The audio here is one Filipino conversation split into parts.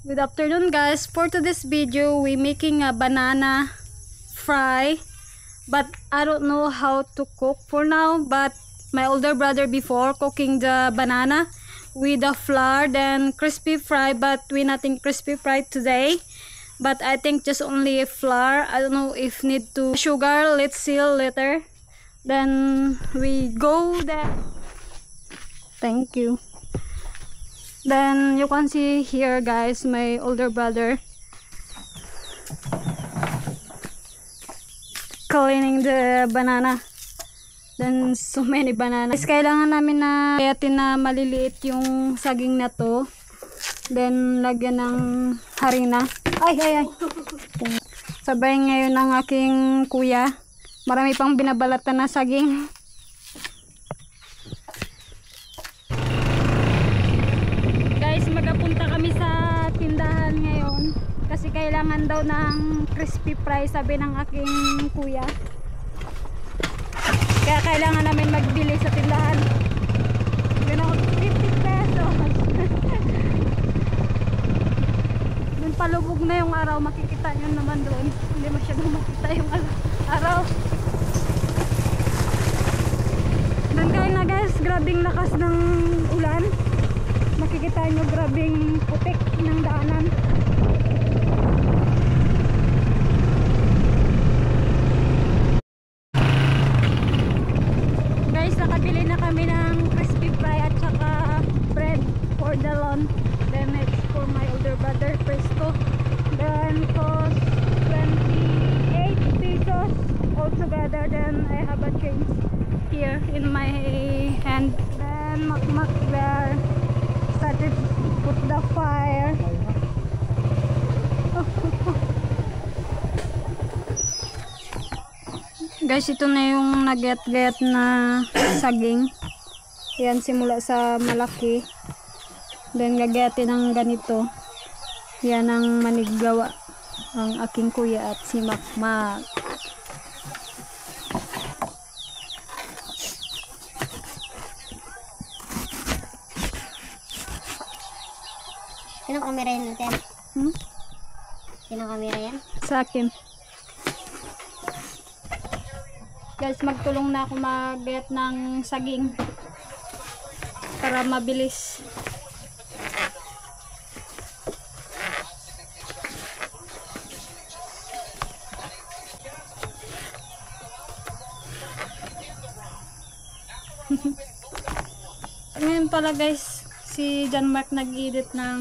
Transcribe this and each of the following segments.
Good afternoon guys. For today's video, we making a banana fry, but I don't know how to cook for now. But my older brother before cooking the banana with the flour then crispy fry, but we nothing crispy fry today. But I think just only flour. I don't know if need to sugar. Let's see later. Then we go there. Thank you. Then you can see here guys, my older brother cleaning the banana. Then so many bananas. Kailangan namin na kayatin na maliliit yung saging na to. Then lagyan ng harina. Ay. Sabay ngayon ng aking kuya. Marami pang binabalatan na saging. Magapunta kami sa tindahan ngayon kasi kailangan daw ng crispy fry, sabi ng aking kuya. Kaya kailangan namin magbili sa tindahan. Ganun, 50 pesos. Doon palubog na yung araw, makikita nyo naman doon. Hindi masyadong makita yung araw. Doon kayo na guys, grabing lakas ng ulan. Makikita nyo grabing putik ng daanan. Guys, nakabili na kami ng crispy fry at saka bread for the lawn. Then it's for my older brother, Presto. Then cost 28 pesos altogether. Then I have a change here in my hand. Then makmak there. Started put the fire. Guys, ito na yung naget-get na saging. Yan, simula sa malaki. Then gagayatin ng ganito. Yan ang maniggawa ang aking kuya at si Makmak. Sino kamera yan natin? Sino kamera yan? Sa akin. Guys, magtulong na ako mag-get ng saging para mabilis. Ngayon pala guys, si John Mark nag-edit ng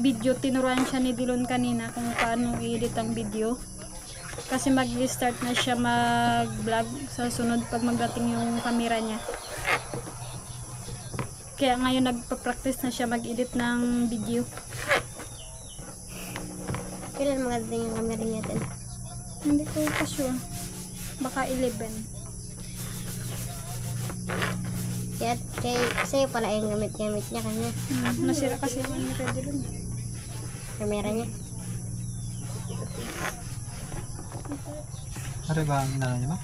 video. Tinuruan siya ni Dilon kanina kung paano i-edit ang video. Kasi mag-start na siya mag-vlog sa sunod pag magdating yung camera niya. Kaya ngayon nagpa-practice na siya mag-edit ng video. Kailan magdating yung camera niya natin? Hindi ko pa sure. Baka 11. Sa'yo pala yung gamit-gamit niya kanya. Nasira kasi yung ano kay Dilon. Kamera niya. Ano ba ang inano niya ba?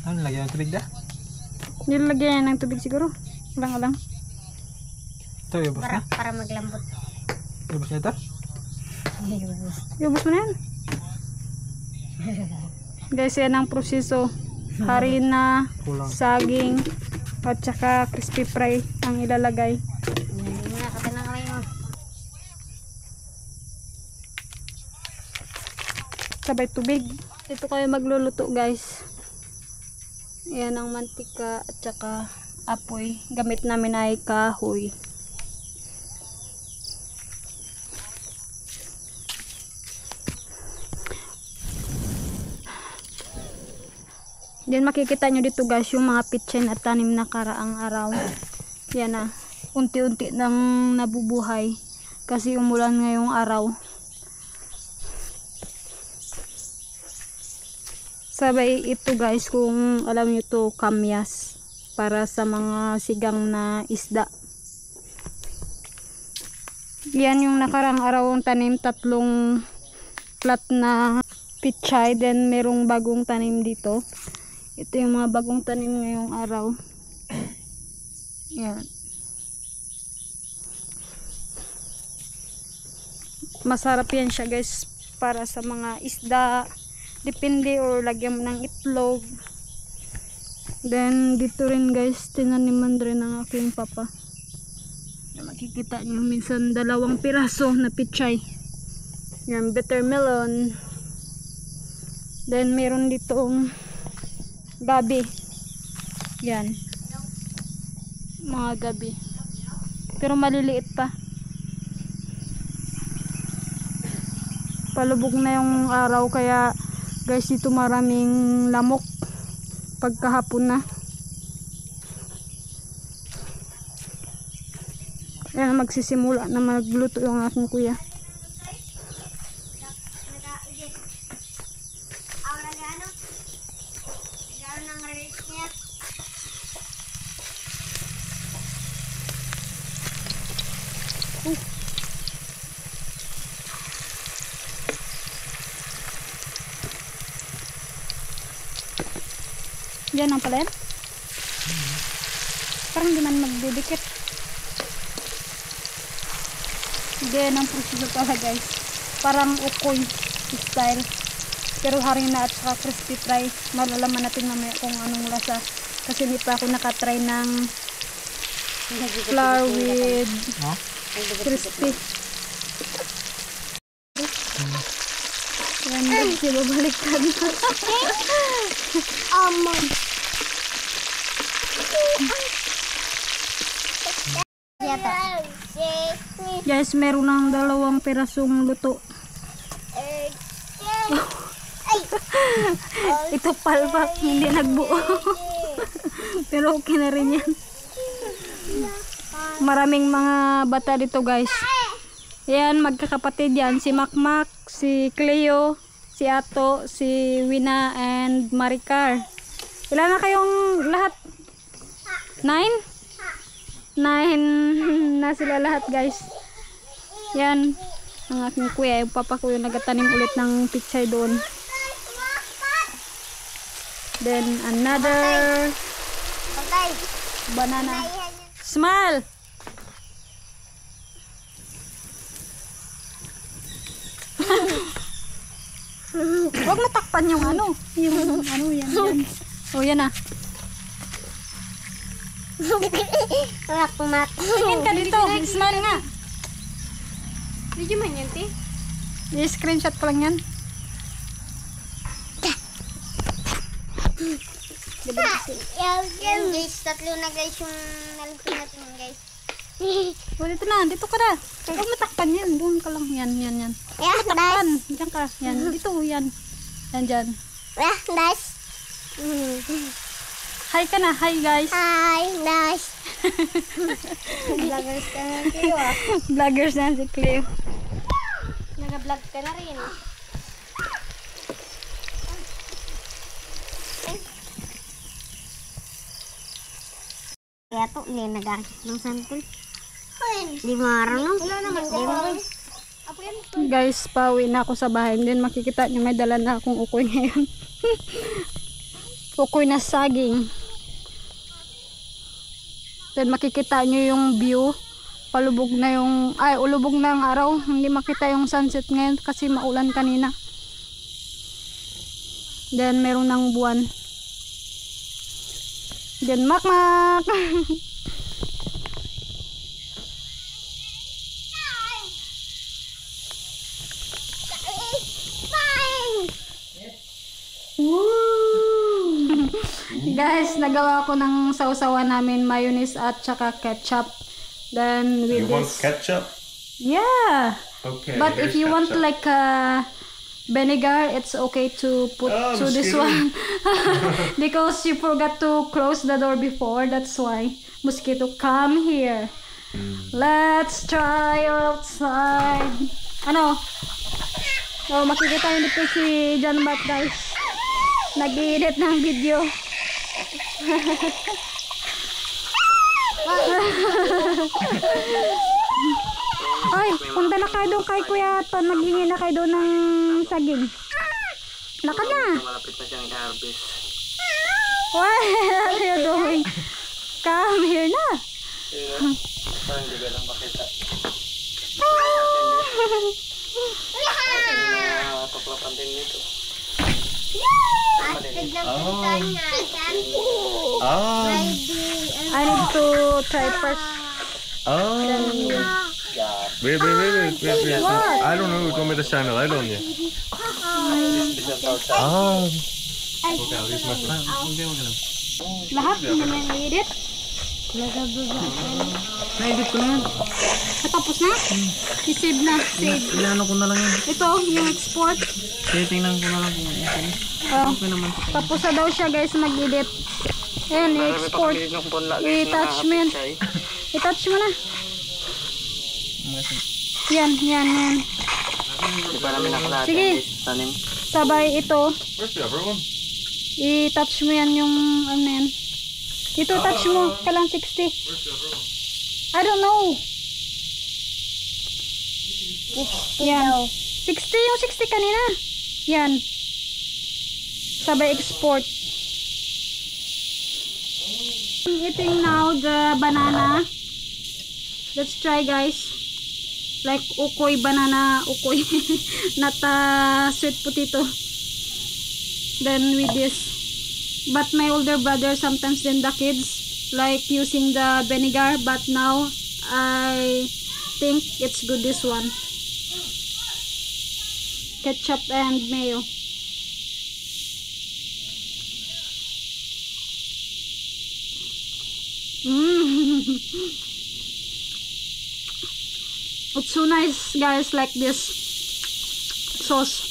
Ano nilagyan ng tubig da? Nilagyan ng tubig siguro. Alang-alang. Ito, yubos na? Para maglambot. Yubos na ito? Yubos mo na yan. Guys, yan ang proseso. Harina, saging, at saka crispy fry ang ilalagay. Katanang kamay mo. Sabay tubig. Ito kayo magluluto guys. Ayan ang mantika at saka apoy. Gamit namin ay kahoy. Then makikita nyo dito guys yung mga pitchen at tanim na karaang araw. Yan na. Unti-unti nang nabubuhay. Kasi umulan ngayong araw. Sabay ito guys, kung alam nyo to, kamyas para sa mga sigang na isda. Yan yung nakarang araw ang tanim, 3 plat na pichay, then merong bagong tanim dito. Ito yung mga bagong tanim ngayong araw. Yan. Masarap yan siya guys para sa mga isda. Depende, or lagyan mo ng itlog. Then dito rin guys, tinaniman rin ng aking papa. Makikita nyo minsan 2 piraso na pichay. Yan, bitter melon. Then meron ditong gabi. Yan. Mga gabi. Pero maliliit pa. Palubog na yung araw kaya guys dito maraming lamok pagkahapon na. Ayan, magsisimula na magluto yung aking kuya. Diyan ang pala yan? Parang di man magdidikit. Diyan ang proseso pala guys. Parang ukoy style. Pero harina at saka crispy fry. Malalaman natin mamaya kung anong lasa. Kasi hindi pa ako nakatry ng flour with crispy. Yan guys, ibabalik ka dito. Guys, meron ng 2 pirasong luto. Ito palpak, hindi nagbuo. Pero okay na rin yan. Maraming mga bata dito guys. Yan, magkakapatid yan. Si Makmak, si Cleo, si Ato, si Wina, and Maricar. Ilan na kayong lahat? 9? 9 na sila lahat guys. Yan, ang aking kuya, yung papa ko yung nagatanim ulit ng pichay doon. Then another banana. Smile! Huwag matakpan yung ano. Yung ano, yan. O, yan ah. Tingin ka dito. Smile nga. Video man yan, te? I-screenshot ko lang yan. Yan guys, 3 na guys yung nalagyan natin guys. O, dito na. Dito ka na. Huwag matakpan yan. Doon ka lang. Yan, yan, yan. Yeah, Takpan. Diyan ka. Yan. Dito, yan. Yan, dyan. Yeah, nice. Hi ka na. Hi, guys. Hi, nice. Vloggers ka na, Cleo ah. Vloggers na si Cleo. Nag-vlog ka na rin. Kaya to, hindi nag-archit ng santol. Hindi marunong. Wala naman. Guys, pauwi na ako sa bahay. Then makikita nyo may dala na akong ukoy ngayon. Ukoy na saging. Then makikita nyo yung view. Palubog na yung, ulubog na ang araw. Hindi makita yung sunset ngayon kasi maulan kanina. Then meron ng buwan. Then makmak. Guys, nagawa ko ng sausawa namin, mayonnaise at saka ketchup. Then with You want this, ketchup? yeah. Okay. But if here's you want ketchup. like vinegar, it's okay to put Oh, to this mosquito. one. Because you forgot to close the door before, that's why. Mosquito, come here. Let's try outside. Ano? Oh, makikita nyo dito si John Bat guys. Nag-edit ng video. Ay, punta na kayo doon kay Kuya Ton. Maghingi na kayo doon ng saging. Laka na. Malapit na siyang i-harvest. What are you doing? Come here na. Parang hindi ka lang makita. Tuklapan din dito. Astig lang kita niya. Ah. I need to try first. Oh. Wait. What? I don't know. You want me to shine a light on you? Ah. Okay, I'll use my phone. Lahat hindi na i-edit. Na-edit ko na yan. Tapos na? I-save na. Save. Ilano ko na lang yan. Ito, yung export. Titingnan ko na lang kung okay. Oh. Okay naman ito. Tapos na daw siya guys mag-edit. Ayan, i-export. I-attachment. I-touch mo na. Yan. Di ba namin nakalatan? Sige. Tanim. Sabay ito. Where's the other one? I-touch mo yan yung ano yan. Ito, touch mo. Kalang 60. I don't know. Yan. 60 yung 60 kanina. Yan. Sabay export. I'm eating now the banana. Let's try guys. Like ukoy banana, ukoy. Not sweet potato. Then with this. But my older brother sometimes then the kids like using the vinegar, but now I think it's good this one. Ketchup and mayo. It's so nice guys, like this sauce.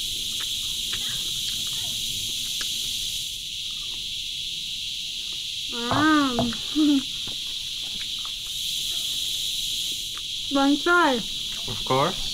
One try. Of course.